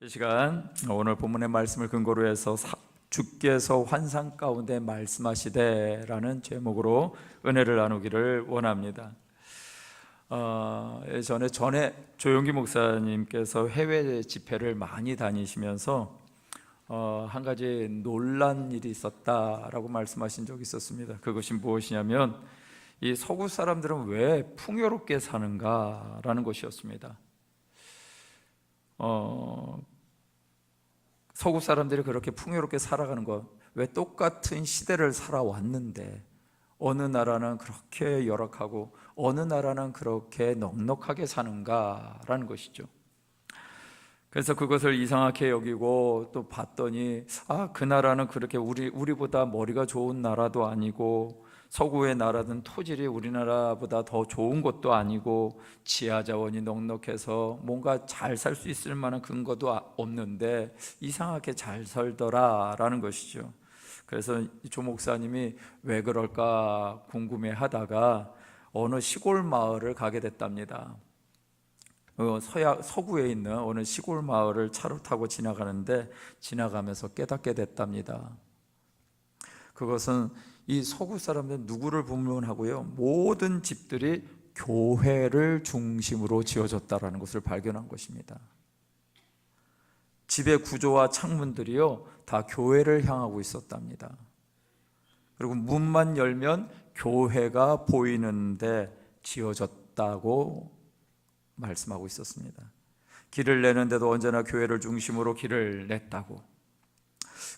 이 시간 오늘 본문의 말씀을 근거로 해서 주께서 환상 가운데 말씀하시되라는 제목으로 은혜를 나누기를 원합니다. 전에 조용기 목사님께서 해외 집회를 많이 다니시면서 한 가지 놀란 일이 있었다라고 말씀하신 적이 있었습니다. 그것이 무엇이냐면 이 서구 사람들은 왜 풍요롭게 사는가라는 것이었습니다. 서구 사람들이 그렇게 풍요롭게 살아가는 것, 왜 똑같은 시대를 살아왔는데 어느 나라는 그렇게 열악하고 어느 나라는 그렇게 넉넉하게 사는가라는 것이죠. 그래서 그것을 이상하게 여기고 또 봤더니 그 나라는 그렇게 우리보다 머리가 좋은 나라도 아니고 서구의 나라든 토질이 우리나라보다 더 좋은 것도 아니고 지하 자원이 넉넉해서 뭔가 잘 살 수 있을 만한 근거도 없는데 이상하게 잘 살더라라는 것이죠. 그래서 조 목사님이 왜 그럴까 궁금해 하다가 어느 시골 마을을 가게 됐답니다. 서구에 있는 어느 시골 마을을 차로 타고 지나가면서 깨닫게 됐답니다. 그것은 이 서구 사람들은 누구를 불문하고요, 모든 집들이 교회를 중심으로 지어졌다라는 것을 발견한 것입니다. 집의 구조와 창문들이요 다 교회를 향하고 있었답니다. 그리고 문만 열면 교회가 보이는데 지어졌다고 말씀하고 있었습니다. 길을 내는데도 언제나 교회를 중심으로 길을 냈다고.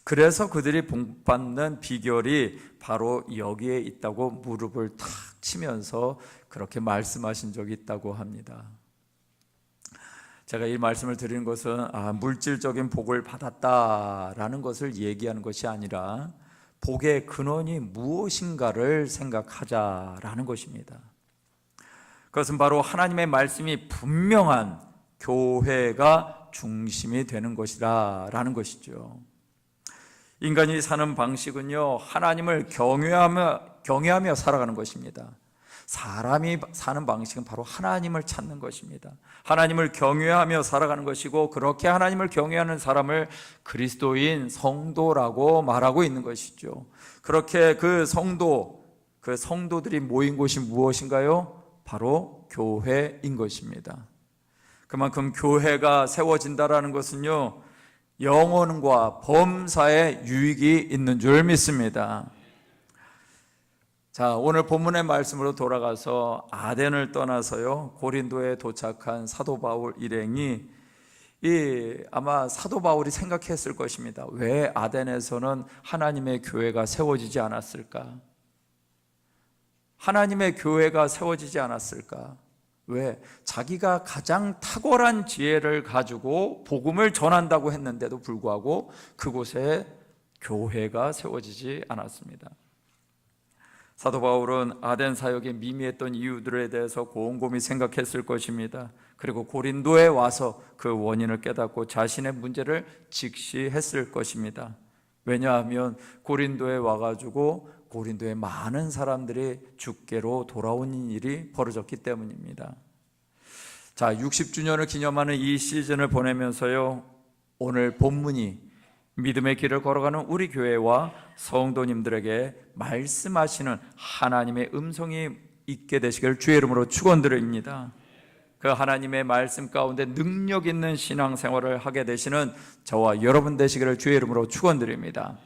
그래서 그들이 복받는 비결이 바로 여기에 있다고 무릎을 탁 치면서 그렇게 말씀하신 적이 있다고 합니다. 제가 이 말씀을 드리는 것은 물질적인 복을 받았다라는 것을 얘기하는 것이 아니라 복의 근원이 무엇인가를 생각하자라는 것입니다. 그것은 바로 하나님의 말씀이 분명한 교회가 중심이 되는 것이라는 것이죠. 인간이 사는 방식은요, 하나님을 경외하며 살아가는 것입니다. 사람이 사는 방식은 바로 하나님을 찾는 것입니다. 하나님을 경외하며 살아가는 것이고, 그렇게 하나님을 경외하는 사람을 그리스도인 성도라고 말하고 있는 것이죠. 그렇게 그 성도들이 모인 곳이 무엇인가요? 바로 교회인 것입니다. 그만큼 교회가 세워진다라는 것은요, 영혼과 범사에 유익이 있는 줄 믿습니다. 자, 오늘 본문의 말씀으로 돌아가서 아덴을 떠나서요 고린도에 도착한 사도 바울 일행이 아마 사도 바울이 생각했을 것입니다. 왜 아덴에서는 하나님의 교회가 세워지지 않았을까? 하나님의 교회가 세워지지 않았을까? 왜? 자기가 가장 탁월한 지혜를 가지고 복음을 전한다고 했는데도 불구하고 그곳에 교회가 세워지지 않았습니다. 사도 바울은 아덴 사역에 미미했던 이유들에 대해서 곰곰이 생각했을 것입니다. 그리고 고린도에 와서 그 원인을 깨닫고 자신의 문제를 직시했을 것입니다. 왜냐하면 고린도에 와가지고 고린도에 많은 사람들이 주께로 돌아온 일이 벌어졌기 때문입니다. 자, 60주년을 기념하는 이 시즌을 보내면서요, 오늘 본문이 믿음의 길을 걸어가는 우리 교회와 성도님들에게 말씀하시는 하나님의 음성이 있게 되시길 주의 이름으로 축원드립니다. 그 하나님의 말씀 가운데 능력 있는 신앙생활을 하게 되시는 저와 여러분 되시기를 주의 이름으로 축원드립니다.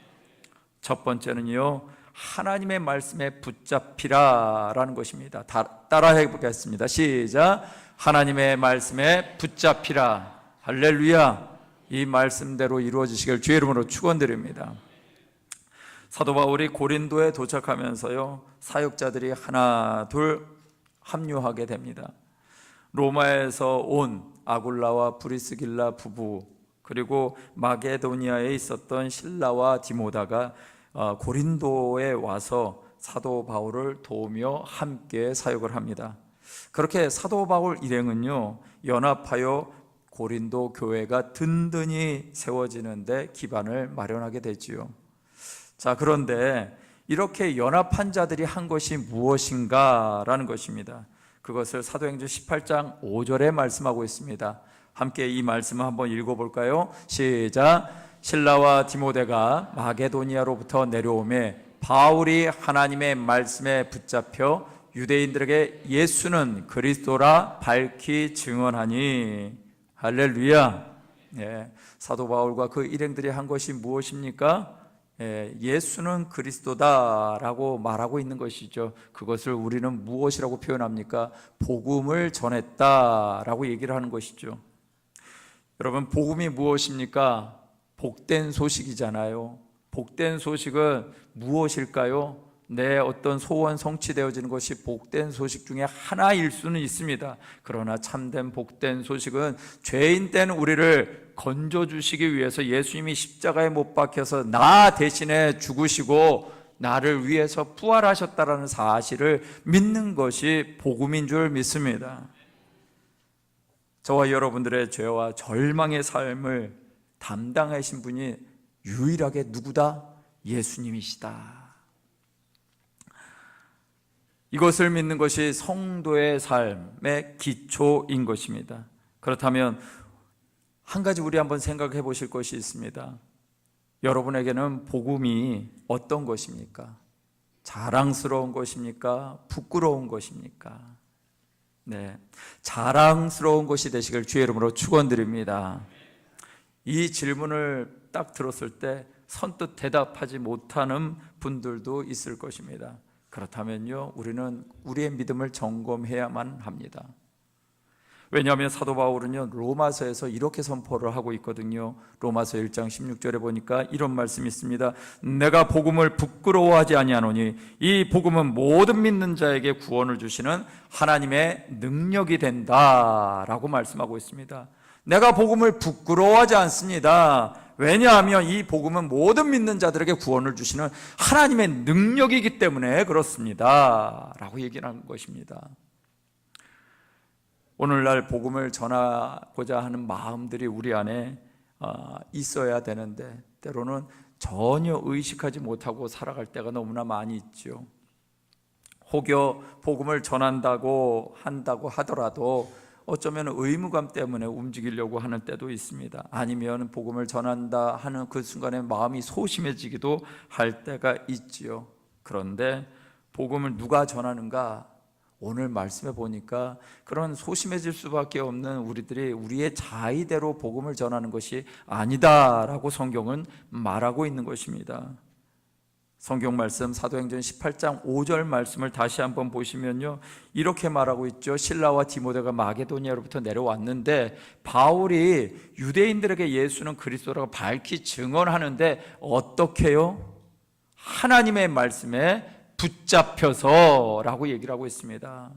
첫 번째는요, 하나님의 말씀에 붙잡히라라는 것입니다. 따라해 보겠습니다. 시작. 하나님의 말씀에 붙잡히라. 할렐루야. 이 말씀대로 이루어지시길 주의 이름으로 축원드립니다. 사도 바울이 고린도에 도착하면서요, 사역자들이 하나 둘 합류하게 됩니다. 로마에서 온 아굴라와 브리스길라 부부, 그리고 마게도니아에 있었던 실라와 디모다가 고린도에 와서 사도 바울을 도우며 함께 사역을 합니다. 그렇게 사도 바울 일행은요, 연합하여 고린도 교회가 든든히 세워지는데 기반을 마련하게 되지요. 자, 그런데 이렇게 연합한 자들이 한 것이 무엇인가라는 것입니다. 그것을 사도행전 18장 5절에 말씀하고 있습니다. 함께 이 말씀을 한번 읽어볼까요? 시작. 실라와 디모데가 마게도니아로부터 내려오매 바울이 하나님의 말씀에 붙잡혀 유대인들에게 예수는 그리스도라 밝히 증언하니. 할렐루야. 사도 바울과 그 일행들이 한 것이 무엇입니까? 예수는 그리스도다라고 말하고 있는 것이죠. 그것을 우리는 무엇이라고 표현합니까? 복음을 전했다라고 얘기를 하는 것이죠. 여러분, 복음이 무엇입니까? 복된 소식이잖아요. 복된 소식은 무엇일까요? 내 어떤 소원 성취되어지는 것이 복된 소식 중에 하나일 수는 있습니다. 그러나 참된 복된 소식은 죄인 된 우리를 건져주시기 위해서 예수님이 십자가에 못 박혀서 나 대신에 죽으시고 나를 위해서 부활하셨다라는 사실을 믿는 것이 복음인 줄 믿습니다. 저와 여러분들의 죄와 절망의 삶을 담당하신 분이 유일하게 누구다? 예수님이시다. 이것을 믿는 것이 성도의 삶의 기초인 것입니다. 그렇다면 한 가지 우리 한번 생각해 보실 것이 있습니다. 여러분에게는 복음이 어떤 것입니까? 자랑스러운 것입니까? 부끄러운 것입니까? 자랑스러운 것이 되시길 주의 이름으로 축원드립니다. 이 질문을 딱 들었을 때 선뜻 대답하지 못하는 분들도 있을 것입니다. 그렇다면요, 우리는 우리의 믿음을 점검해야만 합니다. 왜냐하면 사도 바울은요, 로마서에서 이렇게 선포를 하고 있거든요. 로마서 1장 16절에 보니까 이런 말씀이 있습니다. 내가 복음을 부끄러워하지 아니하노니 이 복음은 모든 믿는 자에게 구원을 주시는 하나님의 능력이 된다라고 말씀하고 있습니다. 내가 복음을 부끄러워하지 않습니다. 왜냐하면 이 복음은 모든 믿는 자들에게 구원을 주시는 하나님의 능력이기 때문에 그렇습니다 라고 얘기를 하는 것입니다. 오늘날 복음을 전하고자 하는 마음들이 우리 안에 있어야 되는데 때로는 전혀 의식하지 못하고 살아갈 때가 너무나 많이 있죠. 혹여 복음을 전한다고 하더라도 어쩌면 의무감 때문에 움직이려고 하는 때도 있습니다. 아니면 복음을 전한다 하는 그 순간에 마음이 소심해지기도 할 때가 있지요. 그런데 복음을 누가 전하는가? 오늘 말씀해 보니까 그런 소심해질 수밖에 없는 우리들이 우리의 자의대로 복음을 전하는 것이 아니다라고 성경은 말하고 있는 것입니다. 성경 말씀 사도행전 18장 5절 말씀을 다시 한번 보시면요, 이렇게 말하고 있죠. 실라와 디모데가 마게도니아로부터 내려왔는데 바울이 유대인들에게 예수는 그리스도라고 밝히 증언하는데 어떻게요? 하나님의 말씀에 붙잡혀서 라고 얘기를 하고 있습니다.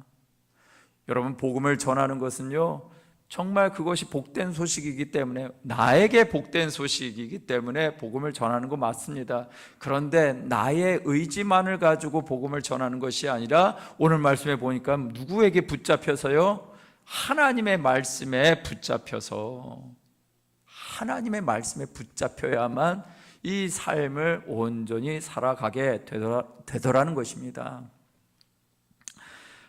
여러분, 복음을 전하는 것은요, 정말 그것이 복된 소식이기 때문에, 나에게 복된 소식이기 때문에 복음을 전하는 거 맞습니다. 그런데 나의 의지만을 가지고 복음을 전하는 것이 아니라 오늘 말씀에 보니까 누구에게 붙잡혀서요? 하나님의 말씀에 붙잡혀서, 하나님의 말씀에 붙잡혀야만 이 삶을 온전히 살아가게 되더라는 것입니다.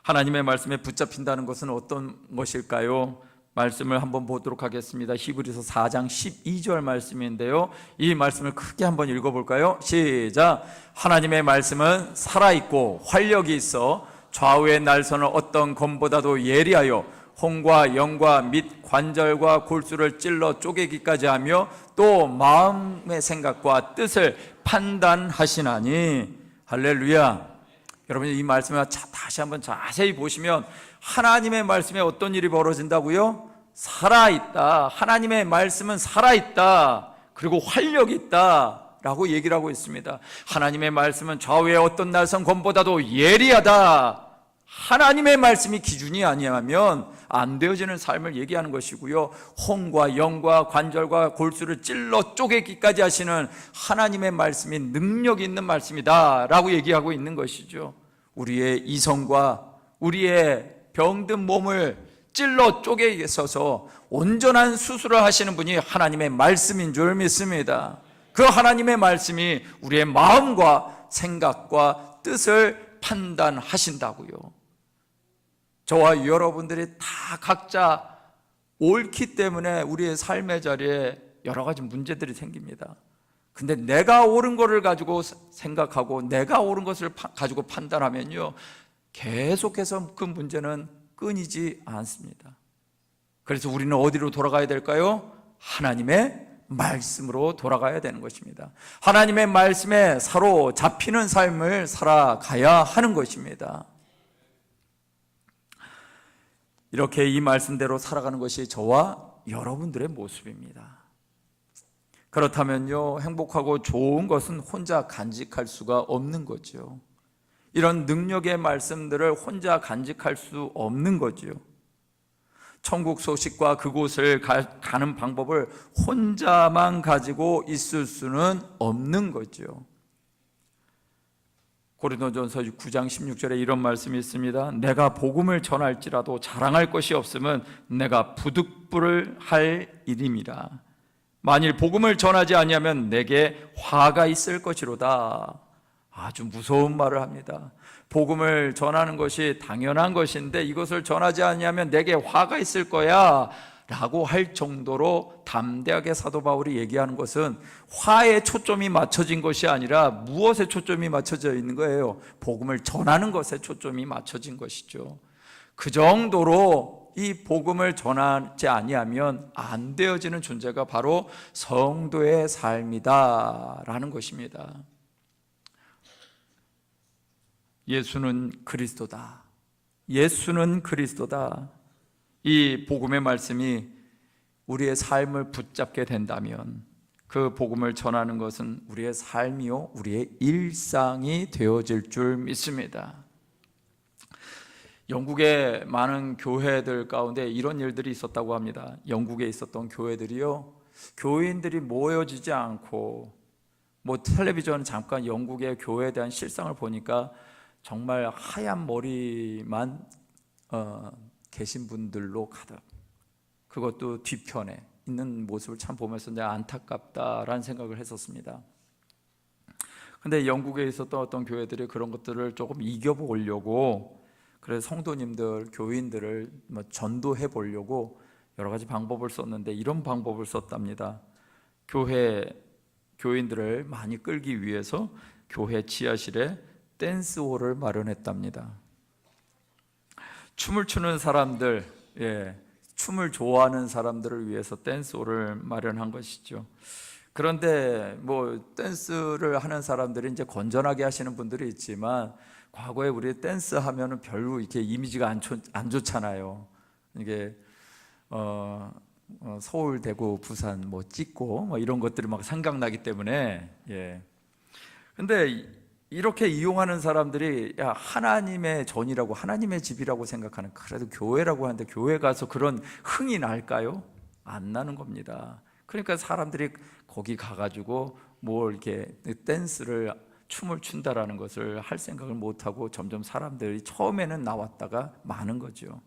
하나님의 말씀에 붙잡힌다는 것은 어떤 것일까요? 말씀을 한번 보도록 하겠습니다. 히브리서 4장 12절 말씀인데요, 이 말씀을 크게 한번 읽어볼까요? 시작. 하나님의 말씀은 살아있고 활력이 있어 좌우의 날선을 어떤 검보다도 예리하여 혼과 영과 및 관절과 골수를 찔러 쪼개기까지 하며 또 마음의 생각과 뜻을 판단하시나니. 할렐루야. 여러분, 이 말씀을 다시 한번 자세히 보시면 하나님의 말씀에 어떤 일이 벌어진다고요? 살아있다. 하나님의 말씀은 살아있다. 그리고 활력이 있다 라고 얘기를 하고 있습니다. 하나님의 말씀은 좌우의 어떤 날선 검보다도 예리하다. 하나님의 말씀이 기준이 아니라면 안 되어지는 삶을 얘기하는 것이고요, 혼과 영과 관절과 골수를 찔러 쪼개기까지 하시는 하나님의 말씀이 능력 있는 말씀이다 라고 얘기하고 있는 것이죠. 우리의 이성과 우리의 병든 몸을 찔러 쪼개게 써서 온전한 수술을 하시는 분이 하나님의 말씀인 줄 믿습니다. 그 하나님의 말씀이 우리의 마음과 생각과 뜻을 판단하신다고요. 저와 여러분들이 다 각자 옳기 때문에 우리의 삶의 자리에 여러 가지 문제들이 생깁니다. 근데 내가 옳은 것을 가지고 생각하고 내가 옳은 것을 가지고 판단하면요, 계속해서 그 문제는 끊이지 않습니다. 그래서 우리는 어디로 돌아가야 될까요? 하나님의 말씀으로 돌아가야 되는 것입니다. 하나님의 말씀에 사로잡히는 삶을 살아가야 하는 것입니다. 이렇게 이 말씀대로 살아가는 것이 저와 여러분들의 모습입니다. 그렇다면요, 행복하고 좋은 것은 혼자 간직할 수가 없는 거죠. 이런 능력의 말씀들을 혼자 간직할 수 없는 거죠. 천국 소식과 그곳을 가는 방법을 혼자만 가지고 있을 수는 없는 거죠. 고린도전서 9장 16절에 이런 말씀이 있습니다. 내가 복음을 전할지라도 자랑할 것이 없으면 내가 부득불을 할 일임이라. 만일 복음을 전하지 아니하면 내게 화가 있을 것이로다. 아주 무서운 말을 합니다. 복음을 전하는 것이 당연한 것인데 이것을 전하지 아니하면 내게 화가 있을 거야 라고 할 정도로 담대하게 사도 바울이 얘기하는 것은 화에 초점이 맞춰진 것이 아니라 무엇에 초점이 맞춰져 있는 거예요? 복음을 전하는 것에 초점이 맞춰진 것이죠. 그 정도로 이 복음을 전하지 아니하면 안 되어지는 존재가 바로 성도의 삶이다라는 것입니다. 예수는 그리스도다. 예수는 그리스도다. 이 복음의 말씀이 우리의 삶을 붙잡게 된다면 그 복음을 전하는 것은 우리의 삶이요, 우리의 일상이 되어질 줄 믿습니다. 영국의 많은 교회들 가운데 이런 일들이 있었다고 합니다. 영국에 있었던 교회들이요, 교인들이 모여지지 않고 텔레비전 잠깐 영국의 교회에 대한 실상을 보니까 정말 하얀 머리만 계신 분들로 가득, 그것도 뒤편에 있는 모습을 참 보면서 내가 안타깝다라는 생각을 했었습니다. 근데 영국에 있었던 어떤 교회들이 그런 것들을 조금 이겨보려고, 그래서 성도님들, 교인들을 전도해 보려고 여러 가지 방법을 썼는데 이런 방법을 썼답니다. 교인들을 많이 끌기 위해서 교회 지하실에 댄스홀을 마련했답니다. 춤을 추는 사람들, 춤을 좋아하는 사람들을 위해서 댄스홀을 마련한 것이죠. 그런데 댄스를 하는 사람들이 이제 건전하게 하시는 분들이 있지만 과거에 우리 댄스 하면은 별로 이렇게 이미지가 안 좋잖아요. 이게 서울, 대구, 부산 찍고 이런 것들이 막 생각나기 때문에. 근데 이렇게 이용하는 사람들이 하나님의 전이라고, 하나님의 집이라고 생각하는, 그래도 교회라고 하는데 교회 가서 그런 흥이 날까요? 안 나는 겁니다. 그러니까 사람들이 거기 가가지고 이렇게 댄스를, 춤을 춘다라는 것을 할 생각을 못하고 점점 사람들이 처음에는 나왔다가 많은 거죠.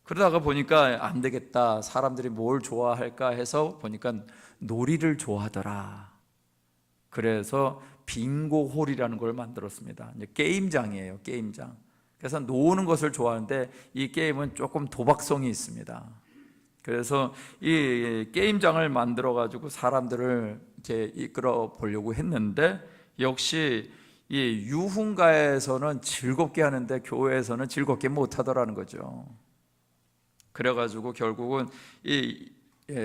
그러다가 보니까 안 되겠다, 사람들이 뭘 좋아할까 해서 보니까 놀이를 좋아하더라. 그래서 빙고홀이라는 걸 만들었습니다. 이제 게임장이에요, 게임장. 그래서 노는 것을 좋아하는데 이 게임은 조금 도박성이 있습니다. 그래서 이 게임장을 만들어 가지고 사람들을 이렇게 이끌어 보려고 했는데, 역시 이 유흥가에서는 즐겁게 하는데 교회에서는 즐겁게 못 하더라는 거죠. 그래가지고 결국은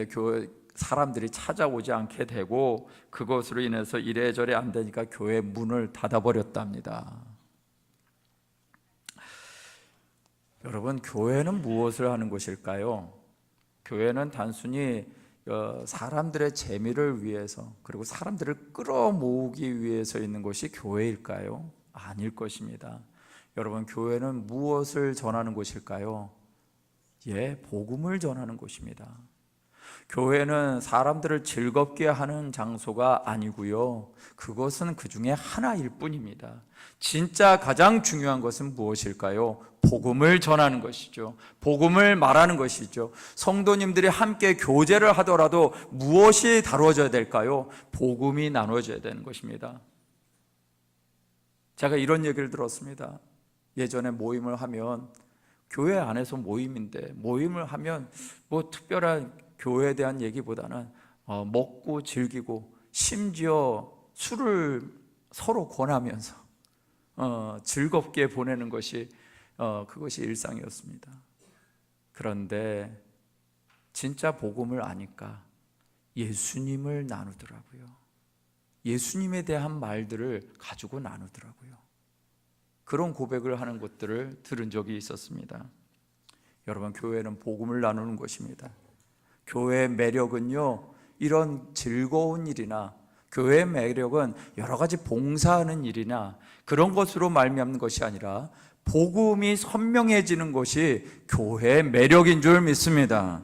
교회 사람들이 찾아오지 않게 되고, 그것으로 인해서 이래저래 안 되니까 교회 문을 닫아버렸답니다. 여러분, 교회는 무엇을 하는 곳일까요? 교회는 단순히 사람들의 재미를 위해서, 그리고 사람들을 끌어모으기 위해서 있는 것이 교회일까요? 아닐 것입니다. 여러분, 교회는 무엇을 전하는 곳일까요? 복음을 전하는 곳입니다. 교회는 사람들을 즐겁게 하는 장소가 아니고요, 그것은 그 중에 하나일 뿐입니다. 진짜 가장 중요한 것은 무엇일까요? 복음을 전하는 것이죠. 복음을 말하는 것이죠. 성도님들이 함께 교제를 하더라도 무엇이 다루어져야 될까요? 복음이 나눠져야 되는 것입니다. 제가 이런 얘기를 들었습니다. 예전에 모임을 하면 교회 안에서 모임인데 모임을 하면 뭐 특별한 교회에 대한 얘기보다는 먹고 즐기고 심지어 술을 서로 권하면서 즐겁게 보내는 것이 그것이 일상이었습니다. 그런데 진짜 복음을 아니까 예수님을 나누더라고요. 예수님에 대한 말들을 가지고 나누더라고요. 그런 고백을 하는 것들을 들은 적이 있었습니다. 여러분, 교회는 복음을 나누는 것입니다. 교회의 매력은요, 이런 즐거운 일이나 교회의 매력은 여러 가지 봉사하는 일이나 그런 것으로 말미암는 것이 아니라 복음이 선명해지는 것이 교회의 매력인 줄 믿습니다.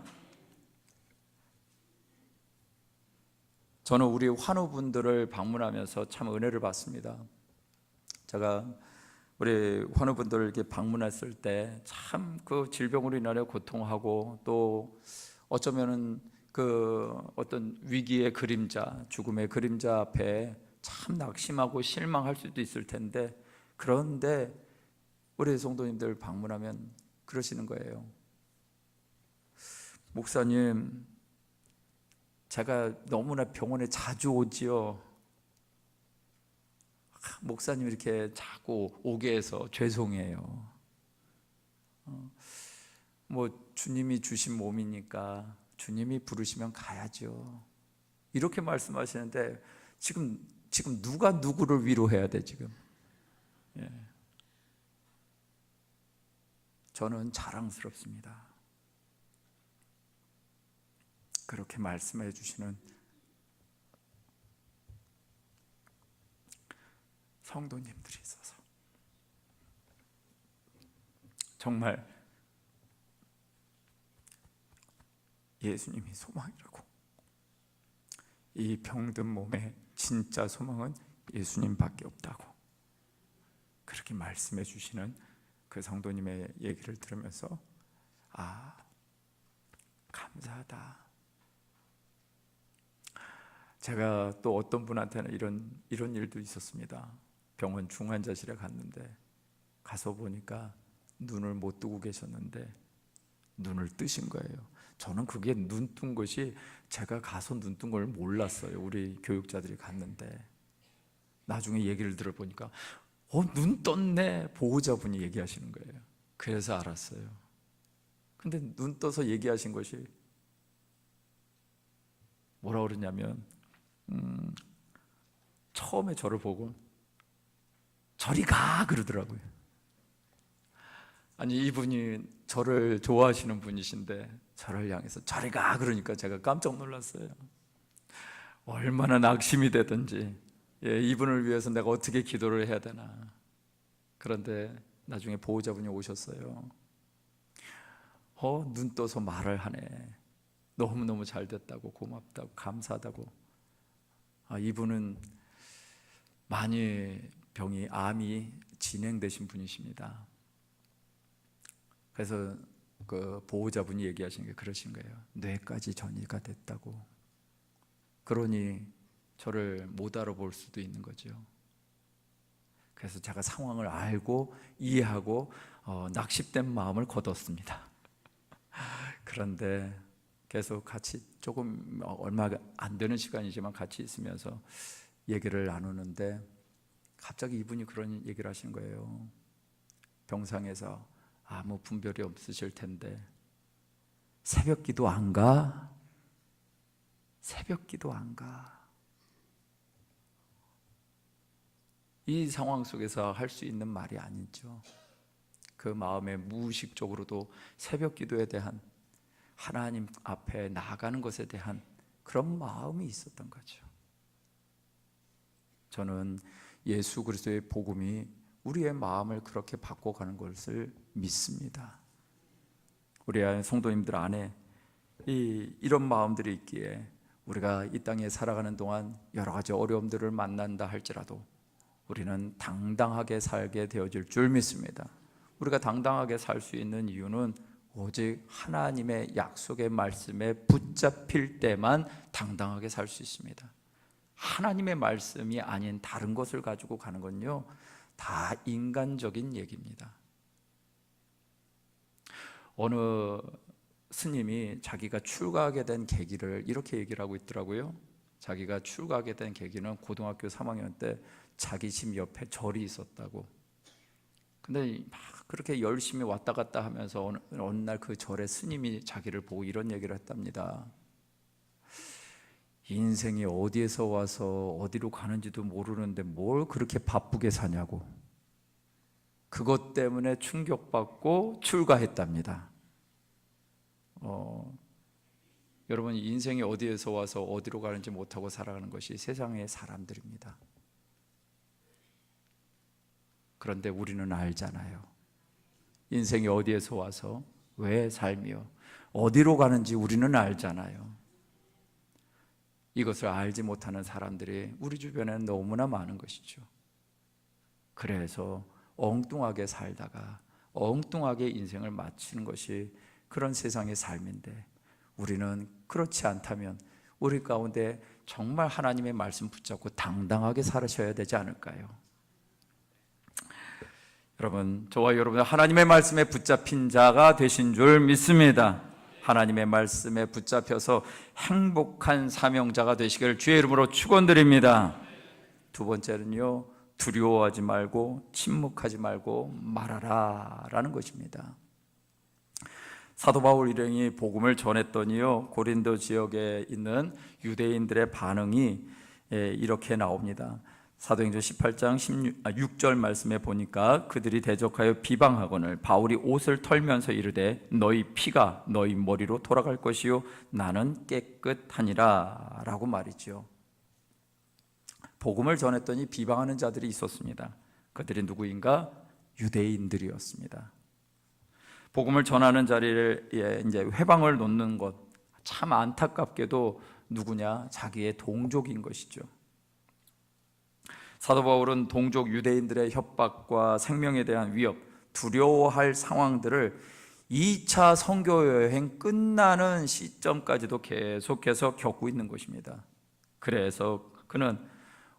저는 우리 환우분들을 방문하면서 참 은혜를 받습니다. 제가 우리 환우분들을 이렇게 방문했을 때 참 그 질병으로 인하여 고통하고 또 어쩌면은 그 어떤 위기의 그림자, 죽음의 그림자 앞에 참 낙심하고 실망할 수도 있을 텐데, 그런데 우리 성도님들 방문하면 그러시는 거예요. 목사님, 제가 너무나 병원에 자주 오지요. 목사님 이렇게 자꾸 오게 해서 죄송해요. 뭐 주님이 주신 몸이니까 주님이 부르시면 가야죠. 이렇게 말씀하시는데 지금 누가 누구를 위로해야 돼 지금? 예. 저는 자랑스럽습니다. 그렇게 말씀해 주시는 성도님들이 있어서 정말 예수님이 소망이라고, 이 병든 몸의 진짜 소망은 예수님밖에 없다고 그렇게 말씀해 주시는 그 성도님의 얘기를 들으면서 감사하다. 제가 또 어떤 분한테는 이런 일도 있었습니다. 병원 중환자실에 갔는데 가서 보니까 눈을 못 뜨고 계셨는데 눈을 뜨신 거예요. 저는 그게 눈 뜬 것이, 제가 가서 눈 뜬 걸 몰랐어요. 우리 교육자들이 갔는데 나중에 얘기를 들어보니까 눈 떴네, 보호자분이 얘기하시는 거예요. 그래서 알았어요. 근데 눈 떠서 얘기하신 것이 뭐라 그러냐면 처음에 저를 보고 저리 가 그러더라고요. 아니, 이분이 저를 좋아하시는 분이신데 저를 향해서 저리 가 그러니까 제가 깜짝 놀랐어요. 얼마나 낙심이 되든지 이분을 위해서 내가 어떻게 기도를 해야 되나. 그런데 나중에 보호자분이 오셨어요. 눈 떠서 말을 하네. 너무너무 잘 됐다고, 고맙다고, 감사하다고. 이분은 많이 병이, 암이 진행되신 분이십니다. 그래서 그 보호자분이 얘기하신 게 그러신 거예요. 뇌까지 전이가 됐다고. 그러니 저를 못 알아볼 수도 있는 거죠. 그래서 제가 상황을 알고 이해하고 낚싯된 마음을 거뒀습니다. 그런데 계속 같이 조금 얼마 안 되는 시간이지만 같이 있으면서 얘기를 나누는데 갑자기 이분이 그런 얘기를 하신 거예요. 병상에서 아무 분별이 없으실 텐데 새벽 기도 안 가? 새벽 기도 안 가? 이 상황 속에서 할 수 있는 말이 아니죠. 그 마음에 무의식적으로도 새벽 기도에 대한, 하나님 앞에 나아가는 것에 대한 그런 마음이 있었던 거죠. 저는 예수 그리스도의 복음이 우리의 마음을 그렇게 바꿔가는 것을 믿습니다. 우리 성도님들 안에 이런 마음들이 있기에 우리가 이 땅에 살아가는 동안 여러 가지 어려움들을 만난다 할지라도 우리는 당당하게 살게 되어질 줄 믿습니다. 우리가 당당하게 살 수 있는 이유는 오직 하나님의 약속의 말씀에 붙잡힐 때만 당당하게 살 수 있습니다. 하나님의 말씀이 아닌 다른 것을 가지고 가는 건요, 다 인간적인 얘기입니다. 어느 스님이 자기가 출가하게 된 계기를 이렇게 얘기를 하고 있더라고요. 자기가 출가하게 된 계기는 고등학교 3학년 때 자기 집 옆에 절이 있었다고. 근데 막 그렇게 열심히 왔다 갔다 하면서 어느 날 그 절의 스님이 자기를 보고 이런 얘기를 했답니다. 인생이 어디에서 와서 어디로 가는지도 모르는데 뭘 그렇게 바쁘게 사냐고. 그것 때문에 충격받고 출가했답니다. 여러분, 인생이 어디에서 와서 어디로 가는지 못하고 살아가는 것이 세상의 사람들입니다. 그런데 우리는 알잖아요. 인생이 어디에서 와서 왜 살며 어디로 가는지 우리는 알잖아요. 이것을 알지 못하는 사람들이 우리 주변에는 너무나 많은 것이죠. 그래서 엉뚱하게 살다가 엉뚱하게 인생을 마치는 것이 그런 세상의 삶인데, 우리는 그렇지 않다면 우리 가운데 정말 하나님의 말씀 붙잡고 당당하게 살으셔야 되지 않을까요? 여러분, 저와 여러분은 하나님의 말씀에 붙잡힌 자가 되신 줄 믿습니다. 하나님의 말씀에 붙잡혀서 행복한 사명자가 되시기를 주의 이름으로 축원드립니다. 두 번째는요, 두려워하지 말고 침묵하지 말고 말하라 라는 것입니다. 사도 바울 일행이 복음을 전했더니요, 고린도 지역에 있는 유대인들의 반응이 이렇게 나옵니다. 사도행전 18장 6절 말씀에 보니까 그들이 대적하여 비방하거늘 바울이 옷을 털면서 이르되 너희 피가 너희 머리로 돌아갈 것이요 나는 깨끗하니라 라고 말이죠. 복음을 전했더니 비방하는 자들이 있었습니다. 그들이 누구인가? 유대인들이었습니다. 복음을 전하는 자리에 이제 회방을 놓는 것, 참 안타깝게도 누구냐? 자기의 동족인 것이죠. 사도 바울은 동족 유대인들의 협박과 생명에 대한 위협, 두려워할 상황들을 2차 선교 여행 끝나는 시점까지도 계속해서 겪고 있는 것입니다. 그래서 그는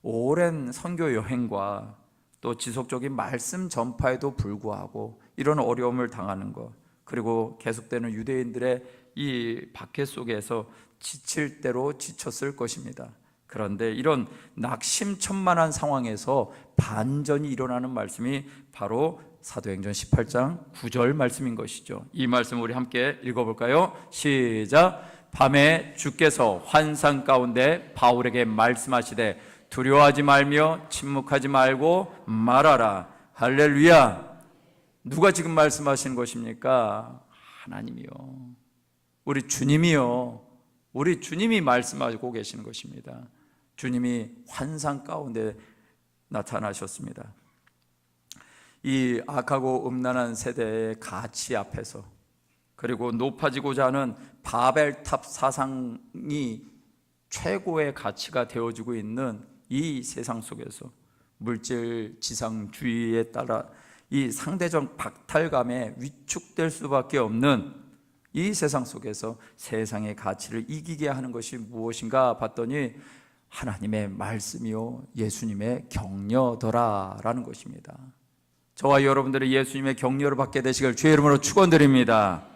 오랜 선교 여행과 또 지속적인 말씀 전파에도 불구하고 이런 어려움을 당하는 것, 그리고 계속되는 유대인들의 이 박해 속에서 지칠 대로 지쳤을 것입니다. 그런데 이런 낙심천만한 상황에서 반전이 일어나는 말씀이 바로 사도행전 18장 9절 말씀인 것이죠. 이 말씀 우리 함께 읽어볼까요? 시작. 밤에 주께서 환상 가운데 바울에게 말씀하시되 두려워하지 말며 침묵하지 말고 말하라. 할렐루야. 누가 지금 말씀하시는 것입니까? 하나님이요, 우리 주님이요, 우리 주님이 말씀하고 계시는 것입니다. 주님이 환상 가운데 나타나셨습니다. 이 악하고 음란한 세대의 가치 앞에서, 그리고 높아지고자 하는 바벨탑 사상이 최고의 가치가 되어지고 있는 이 세상 속에서 물질 지상주의에 따라 이 상대적 박탈감에 위축될 수밖에 없는 이 세상 속에서 세상의 가치를 이기게 하는 것이 무엇인가 봤더니 하나님의 말씀이요 예수님의 격려더라라는 것입니다. 저와 여러분들이 예수님의 격려를 받게 되시길 주의 이름으로 축원드립니다.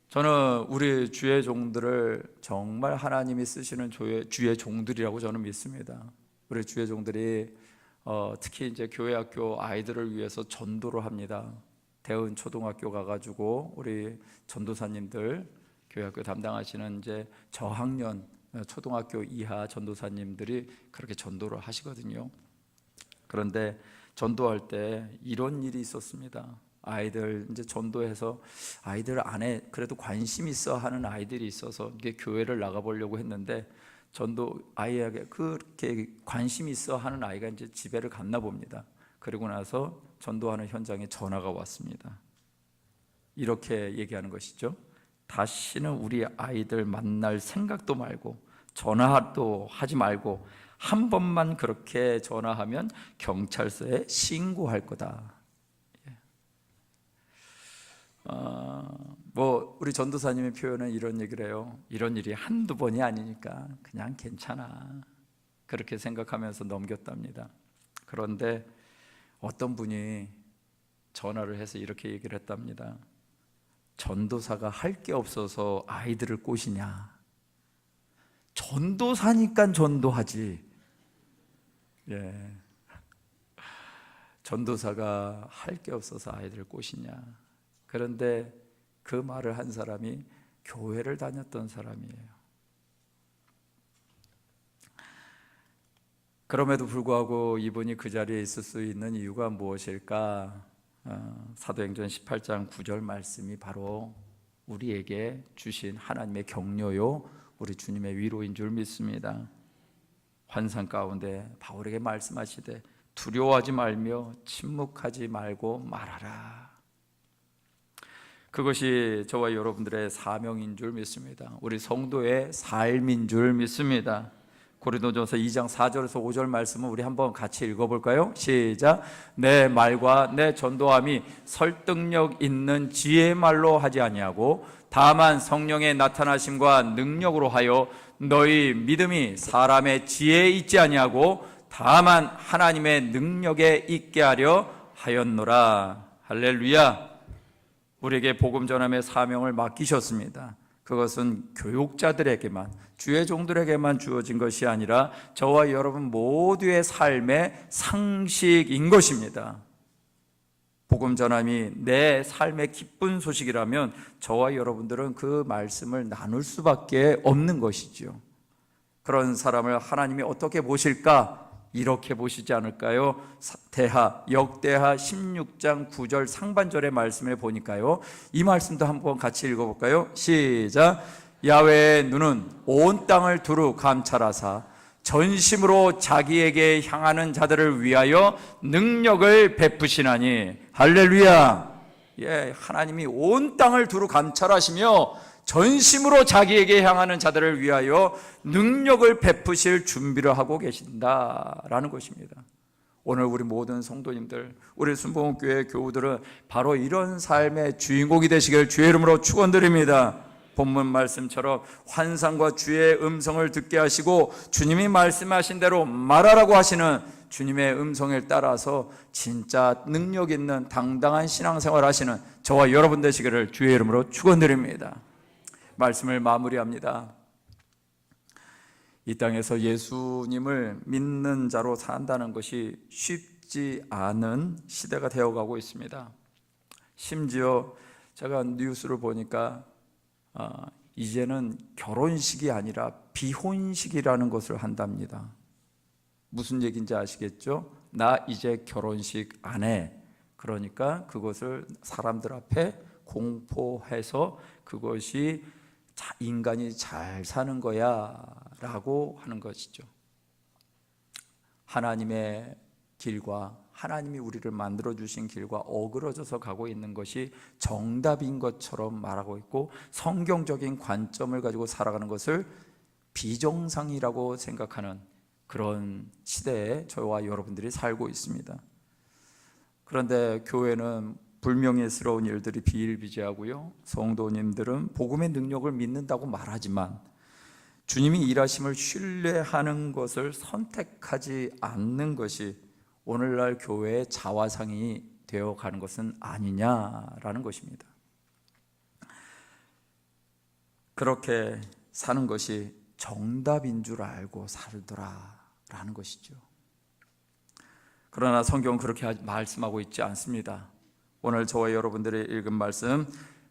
저는 우리 주의 종들을 정말 하나님이 쓰시는 주의 종들이라고 저는 믿습니다. 우리 주의 종들이 특히 이제 교회 학교 아이들을 위해서 전도를 합니다. 대은 초등학교 가가지고 우리 전도사님들, 교회 학교 담당하시는 이제 저학년 초등학교 이하 전도사님들이 그렇게 전도를 하시거든요. 그런데 전도할 때 이런 일이 있었습니다. 아이들 이제 전도해서 아이들 안에 그래도 관심 있어 하는 아이들이 있어서 이게 교회를 나가보려고 했는데, 전도 아이에게 그렇게 관심 있어 하는 아이가 이제 집에를 갔나 봅니다. 그리고 나서 전도하는 현장에 전화가 왔습니다. 이렇게 얘기하는 것이죠. 다시는 우리 아이들 만날 생각도 말고 전화도 하지 말고 한 번만 그렇게 전화하면 경찰서에 신고할 거다. 우리 전도사님의 표현은 이런 얘기를 해요. 이런 일이 한두 번이 아니니까 그냥 괜찮아, 그렇게 생각하면서 넘겼답니다. 그런데 어떤 분이 전화를 해서 이렇게 얘기를 했답니다. 전도사가 할 게 없어서 아이들을 꼬시냐? 전도사니까 전도하지. 예. 전도사가 할 게 없어서 아이들을 꼬시냐? 그런데 그 말을 한 사람이 교회를 다녔던 사람이에요. 그럼에도 불구하고 이분이 그 자리에 있을 수 있는 이유가 무엇일까? 사도행전 18장 9절 말씀이 바로 우리에게 주신 하나님의 격려요, 우리 주님의 위로인 줄 믿습니다. 환상 가운데 바울에게 말씀하시되 두려워하지 말며 침묵하지 말고 말하라. 그것이 저와 여러분들의 사명인 줄 믿습니다. 우리 성도의 삶인 줄 믿습니다. 고린도전서 2장 4절에서 5절 말씀은 우리 한번 같이 읽어볼까요? 시작. 내 말과 내 전도함이 설득력 있는 지혜의 말로 하지 아니하고 다만 성령의 나타나심과 능력으로 하여 너희 믿음이 사람의 지혜에 있지 아니하고 다만 하나님의 능력에 있게 하려 하였노라. 할렐루야. 우리에게 복음 전함의 사명을 맡기셨습니다. 그것은 교육자들에게만, 주의 종들에게만 주어진 것이 아니라 저와 여러분 모두의 삶의 상식인 것입니다. 복음 전함이 내 삶의 기쁜 소식이라면 저와 여러분들은 그 말씀을 나눌 수밖에 없는 것이죠. 그런 사람을 하나님이 어떻게 보실까? 이렇게 보시지 않을까요? 역대하 16장 9절 상반절의 말씀을 보니까요, 이 말씀도 한번 같이 읽어볼까요? 시작. 야훼의 눈은 온 땅을 두루 감찰하사 전심으로 자기에게 향하는 자들을 위하여 능력을 베푸시나니. 할렐루야. 예, 하나님이 온 땅을 두루 감찰하시며 전심으로 자기에게 향하는 자들을 위하여 능력을 베푸실 준비를 하고 계신다라는 것입니다. 오늘 우리 모든 성도님들, 우리 순복음교회 교우들은 바로 이런 삶의 주인공이 되시길 주의 이름으로 축원드립니다. 본문 말씀처럼 환상과 주의 음성을 듣게 하시고 주님이 말씀하신 대로 말하라고 하시는 주님의 음성을 따라서 진짜 능력 있는 당당한 신앙생활 하시는 저와 여러분 되시기를 주의 이름으로 축원드립니다. 말씀을 마무리합니다. 이 땅에서 예수님을 믿는 자로 산다는 것이 쉽지 않은 시대가 되어가고 있습니다. 심지어 제가 뉴스를 보니까 이제는 결혼식이 아니라 비혼식이라는 것을 한답니다. 무슨 얘기인지 아시겠죠? 나 이제 결혼식 안 해. 그러니까 그것을 사람들 앞에 공포해서 그것이 인간이 잘 사는 거야 라고 하는 것이죠. 하나님의 길과 하나님이 우리를 만들어주신 길과 어그러져서 가고 있는 것이 정답인 것처럼 말하고 있고, 성경적인 관점을 가지고 살아가는 것을 비정상이라고 생각하는 그런 시대에 저와 여러분들이 살고 있습니다. 그런데 교회는 불명예스러운 일들이 비일비재하고요, 성도님들은 복음의 능력을 믿는다고 말하지만 주님이 일하심을 신뢰하는 것을 선택하지 않는 것이 오늘날 교회의 자화상이 되어가는 것은 아니냐라는 것입니다. 그렇게 사는 것이 정답인 줄 알고 살더라라는 것이죠. 그러나 성경은 그렇게 말씀하고 있지 않습니다. 오늘 저와 여러분들이 읽은 말씀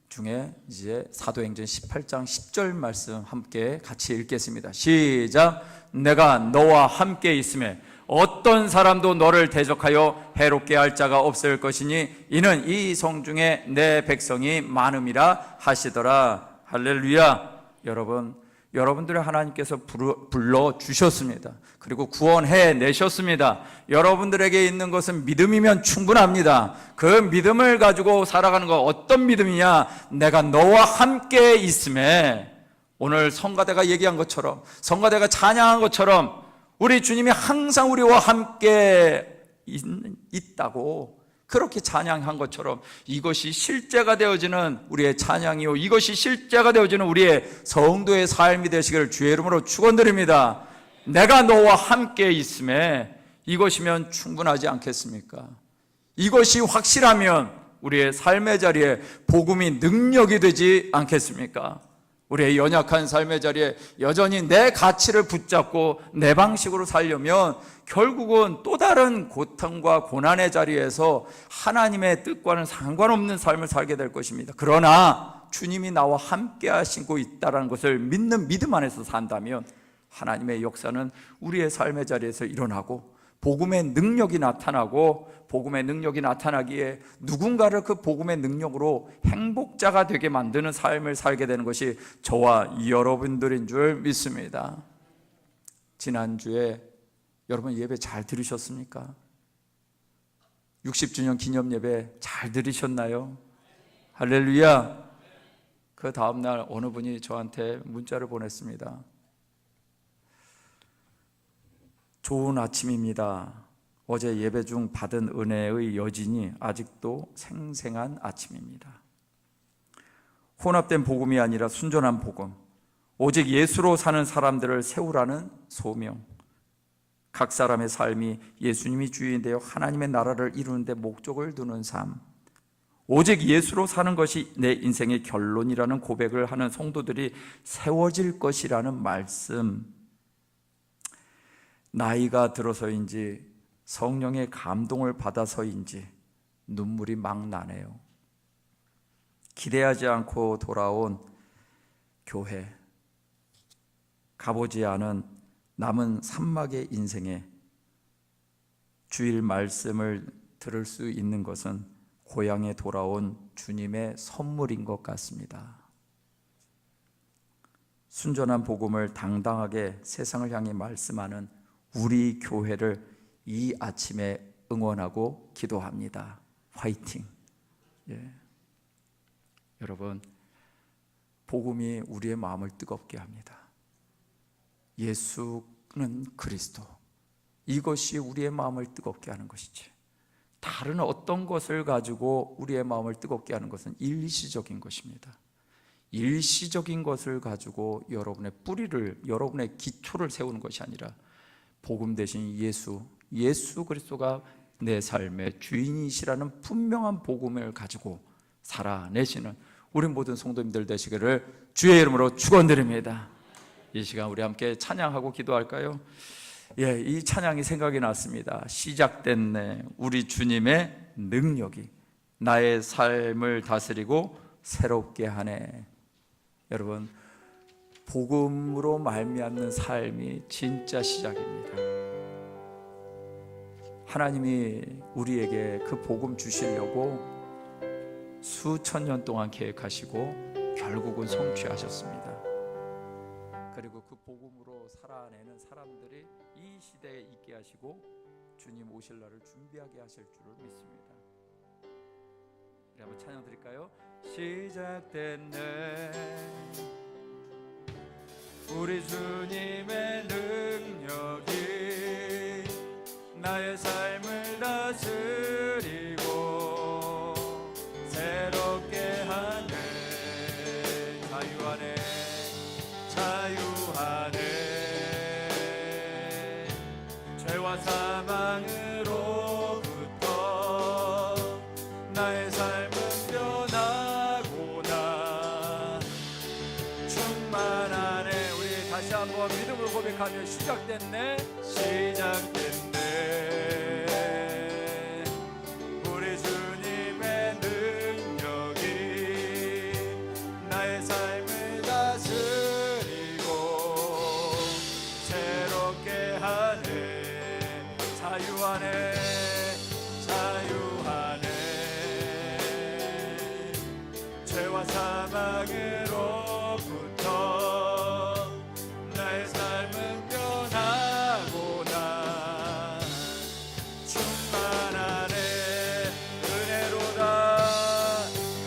중에 이제 사도행전 18장 10절 말씀 함께 같이 읽겠습니다. 시작. 내가 너와 함께 있음에 어떤 사람도 너를 대적하여 해롭게 할 자가 없을 것이니 이는 이 성중에 내 백성이 많음이라 하시더라. 할렐루야. 여러분들을 하나님께서 불러주셨습니다. 그리고 구원해 내셨습니다. 여러분들에게 있는 것은 믿음이면 충분합니다. 그 믿음을 가지고 살아가는 거 어떤 믿음이냐? 내가 너와 함께 있음에, 오늘 성가대가 얘기한 것처럼, 성가대가 찬양한 것처럼 우리 주님이 항상 우리와 함께 있다고 그렇게 찬양한 것처럼 이것이 실제가 되어지는 우리의 찬양이요, 이것이 실제가 되어지는 우리의 성도의 삶이 되시기를 주의 이름으로 축원드립니다. 내가 너와 함께 있음에 이것이면 충분하지 않겠습니까? 이것이 확실하면 우리의 삶의 자리에 복음이 능력이 되지 않겠습니까? 우리의 연약한 삶의 자리에 여전히 내 가치를 붙잡고 내 방식으로 살려면 결국은 또 다른 고통과 고난의 자리에서 하나님의 뜻과는 상관없는 삶을 살게 될 것입니다. 그러나 주님이 나와 함께 하시고 있다는 것을 믿는 믿음 안에서 산다면 하나님의 역사는 우리의 삶의 자리에서 일어나고 복음의 능력이 나타나고, 복음의 능력이 나타나기에 누군가를 그 복음의 능력으로 행복자가 되게 만드는 삶을 살게 되는 것이 저와 여러분들인 줄 믿습니다. 지난주에 여러분 예배 잘 들으셨습니까? 60주년 기념 예배 잘 들으셨나요? 할렐루야. 그 다음날 어느 분이 저한테 문자를 보냈습니다. 좋은 아침입니다. 어제 예배 중 받은 은혜의 여진이 아직도 생생한 아침입니다. 혼합된 복음이 아니라 순전한 복음, 오직 예수로 사는 사람들을 세우라는 소명, 각 사람의 삶이 예수님이 주인이 되어 하나님의 나라를 이루는 데 목적을 두는 삶, 오직 예수로 사는 것이 내 인생의 결론이라는 고백을 하는 성도들이 세워질 것이라는 말씀. 나이가 들어서인지 성령의 감동을 받아서인지 눈물이 막 나네요. 기대하지 않고 돌아온 교회, 가보지 않은 남은 산막의 인생에 주일 말씀을 들을 수 있는 것은 고향에 돌아온 주님의 선물인 것 같습니다. 순전한 복음을 당당하게 세상을 향해 말씀하는 우리 교회를 이 아침에 응원하고 기도합니다. 화이팅! 예. 여러분, 복음이 우리의 마음을 뜨겁게 합니다. 예수는 그리스도, 이것이 우리의 마음을 뜨겁게 하는 것이지, 다른 어떤 것을 가지고 우리의 마음을 뜨겁게 하는 것은 일시적인 것입니다. 일시적인 것을 가지고 여러분의 뿌리를, 여러분의 기초를 세우는 것이 아니라 복음 대신 예수 그리스도가 내 삶의 주인이시라는 분명한 복음을 가지고 살아내시는 우리 모든 성도님들 되시기를 주의 이름으로 축원드립니다. 이 시간 우리 함께 찬양하고 기도할까요? 예, 이 찬양이 생각이 났습니다. 시작됐네, 우리 주님의 능력이 나의 삶을 다스리고 새롭게 하네. 여러분, 복음으로 말미암는 삶이 진짜 시작입니다. 하나님이 우리에게 그 복음 주시려고 수천 년 동안 계획하시고 결국은 성취하셨습니다. 그리고 그 복음으로 살아내는 사람들이 이 시대에 있게 하시고 주님 오실 날을 준비하게 하실 줄을 믿습니다. 우리 한번 찬양 드릴까요? 시작됐네, 우리 주님의 능력이 나의 삶을 다스리고 새롭게 하네. 자유하네, 자유하네. 죄와 사망으로부터 나의 삶은 변하구나. 충만하네. 우리 다시 한번 믿음으로 고백하며 시작됐네, 시작됐네. 우리 주님의 능력이 나의 삶을 다스리고 새롭게 하네. 자유하네, 자유하네. 죄와 사망으로부터 나의 삶은 변하구나. 충만하네. 은혜로다,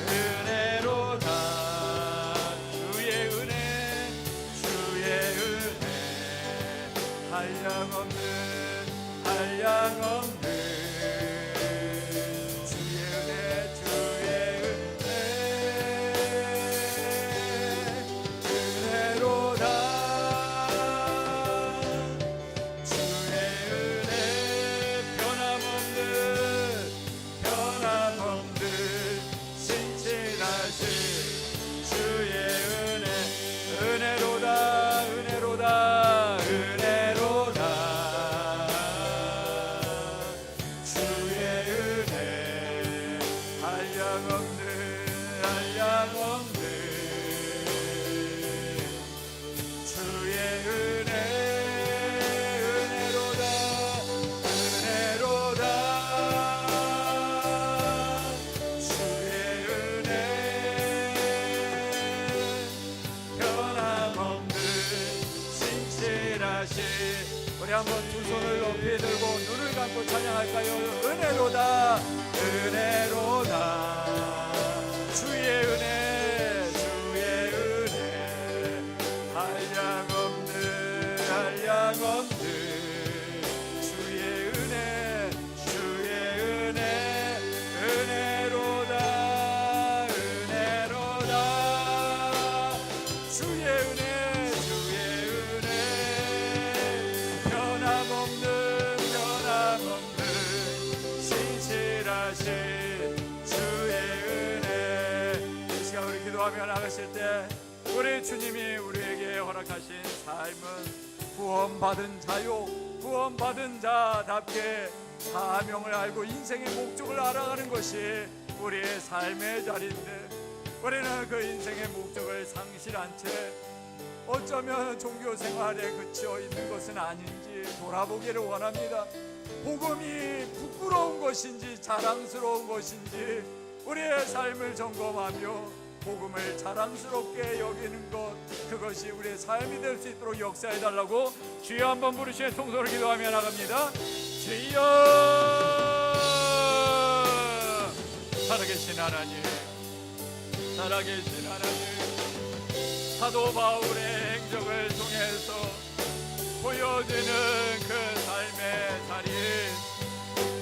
은혜로다. 주의 은혜, 주의 은혜. 한량없는, 한량없는 주의 은혜, 주의 은혜. 은혜로다. 주의 은혜, 변함없는, 신실하신 우리 한번 두 손을 높이 들고 눈을 감고 찬양할까요? 은혜로다 은혜로다 주의 은혜 주의 은혜 한량없는 주의 은혜 주의 은혜 은혜로다 은혜로다 주의 은혜 주의 은혜 변함없는 신실하신 주의 은혜 이 시간 우리 기도하며 나가실 때 우리 주님이 우리에게 허락하신 삶은 구원받은 자요 구원받은 자답게 사명을 알고 인생의 목적을 알아가는 것이 우리의 삶의 자리인데 우리는 그 인생의 목적을 상실한 채 어쩌면 종교 생활에 그쳐 있는 것은 아닌지 돌아보기를 원합니다. 복음이 부끄러운 것인지 자랑스러운 것인지 우리의 삶을 점검하며 복음을 자랑스럽게 여기는 것 그것이 우리의 삶이 될 수 있도록 역사해달라고 주여 한번 부르시며 통성으로 기도하며 나갑니다. 주여 살아계신 하나님 살아계신 하나님 사도 바울의 행적을 통해서 보여지는 그 삶의 자리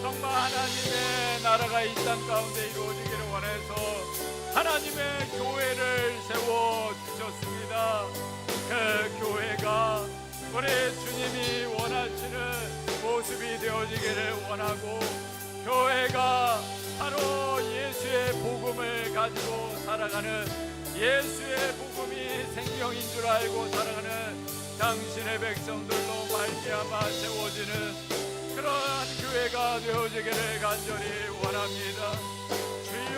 정말 하나님의 나라가 이 땅 가운데 이루어지기를 원해서 하나님의 교회를 세워주셨습니다. 그 교회가 우리 주님이 원하시는 모습이 되어지기를 원하고 교회가 바로 예수의 복음을 가지고 살아가는 예수의 복음이 생명인 줄 알고 살아가는 당신의 백성들로 말미암아 세워지는 그러한 교회가 되어지기를 간절히 원합니다. 주여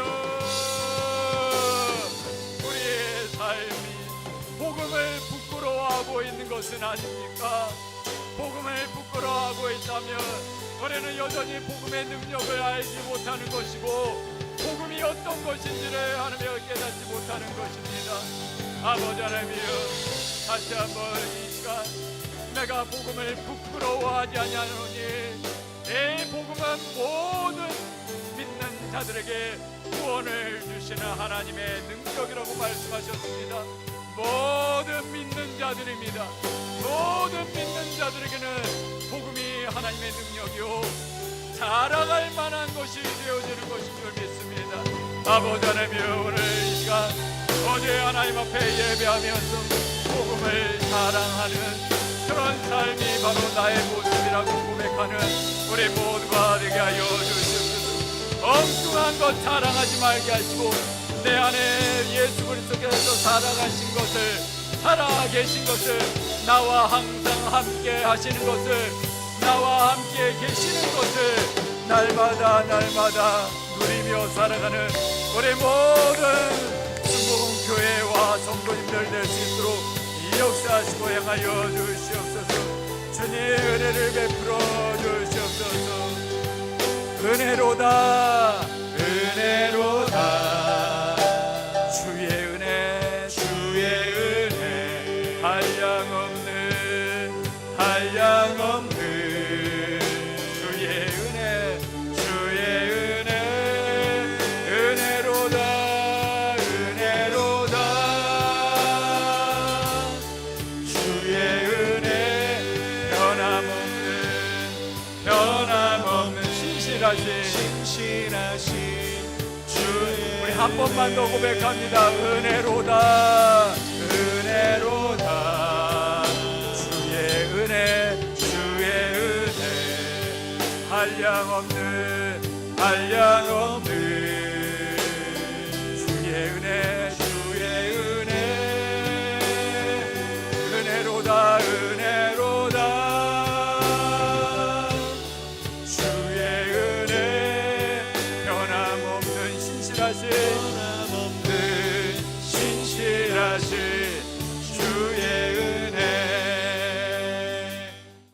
우리의 삶이 복음을 부끄러워하고 있는 것은 아닙니까? 복음을 부끄러워하고 있다면 우리는 여전히 복음의 능력을 알지 못하는 것이고 복음이 어떤 것인지를 하나님여 깨닫지 못하는 것입니다. 아버지 하나님이여 다시 한번 이 시간 내가 복음을 부끄러워하지 아니하노니 이 복음은 모든 믿는 자들에게 구원을 주시는 하나님의 능력이라고 말씀하셨습니다. 모든 믿는 자들입니다. 모든 믿는 자들에게는 복음이 하나님의 능력이요 자랑할 만한 것이 되어지는 것인 줄 믿습니다. 아버지 하나님이여 오늘 이 시간 어제 하나님 앞에 예배하면서 복음을 자랑하는 그런 삶이 바로 나의 모습이라고 고백하는 우리 모두가 되게 하여 주시옵소서. 엉뚱한 것 자랑하지 말게 하시고 내 안에 예수 그리스도께서 살아가신 것을 살아계신 것을 나와 항상 함께 하시는 것을 나와 함께 계시는 것을 날마다 누리며 살아가는 우리 모든 순복음 교회와 성도님들 될 수 있도록 이 역사하시고 행하여 주시옵소서. 주님 은혜를 베풀어 주시옵소서. 은혜로다 은혜로다 주의 은혜 주의 은혜 한량없는 주의 은혜 주의 은혜 은혜로다 은혜로다 주의 은혜 변함없는 신실하신 주 우리 한 번만 더 고백합니다. 은혜로다 은혜로다 주의 은혜 한량없는 주의 은혜 은혜로다 주의 은혜 변함없는 신실하신